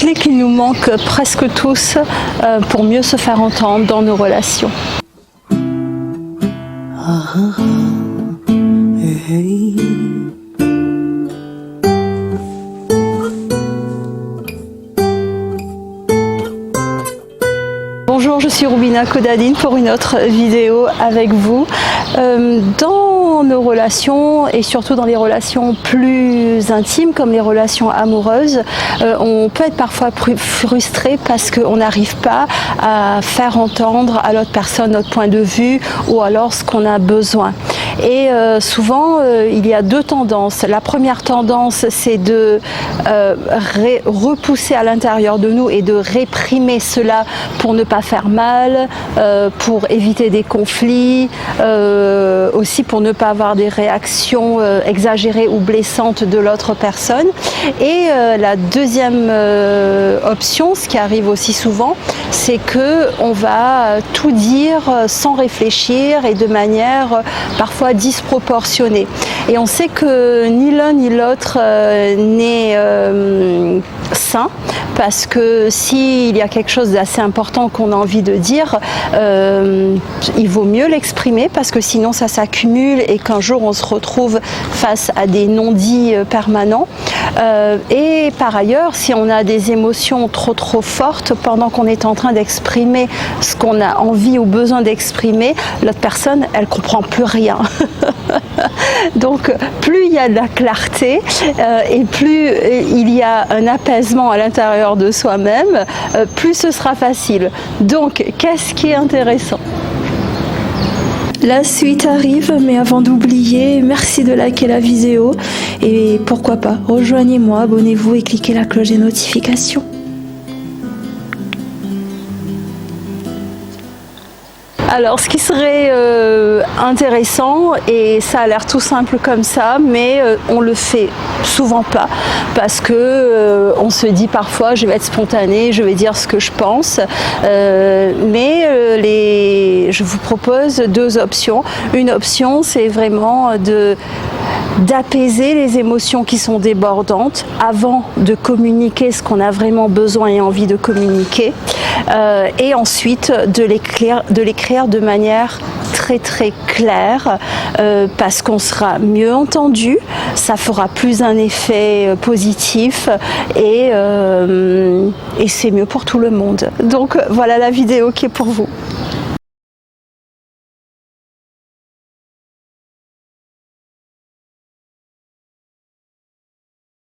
clé qui nous manque presque tous pour mieux se faire entendre dans nos relations. Bonjour, je suis Roubina Kodadine pour une autre vidéo avec vous. Dans nos relations et surtout dans les relations plus intimes comme les relations amoureuses, on peut être parfois frustré parce qu'on n'arrive pas à faire entendre à l'autre personne notre point de vue ou alors ce qu'on a besoin. Et souvent, il y a deux tendances. La première tendance, c'est de repousser à l'intérieur de nous et de réprimer cela pour ne pas faire mal, pour éviter des conflits, aussi pour ne pas avoir des réactions exagérées ou blessantes de l'autre personne. Et la deuxième option, ce qui arrive aussi souvent, c'est qu'on va tout dire sans réfléchir et de manière parfois disproportionnée. Et on sait que ni l'un ni l'autre n'est sain, parce que s'il y a quelque chose d'assez important qu'on a envie de dire, il vaut mieux l'exprimer parce que sinon ça s'accumule et qu'un jour on se retrouve face à des non-dits permanents. Et par ailleurs, si on a des émotions trop fortes pendant qu'on est en train d'exprimer ce qu'on a envie ou besoin d'exprimer, l'autre personne, elle comprend plus rien. Donc plus il y a de la clarté et plus il y a un apaisement à l'intérieur de soi-même, plus ce sera facile. Donc qu'est-ce qui est intéressant ? La suite arrive, mais avant d'oublier, merci de liker la vidéo et pourquoi pas, rejoignez-moi, abonnez-vous et cliquez la cloche des notifications. Alors, ce qui serait intéressant, et ça a l'air tout simple comme ça, mais on le fait souvent pas, parce que on se dit parfois, je vais être spontanée, je vais dire ce que je pense, mais je vous propose deux options. Une option, c'est vraiment d'apaiser les émotions qui sont débordantes avant de communiquer ce qu'on a vraiment besoin et envie de communiquer, et ensuite de l'écrire de manière très claire, parce qu'on sera mieux entendu, ça fera plus un effet positif et c'est mieux pour tout le monde. Donc voilà la vidéo qui est pour vous.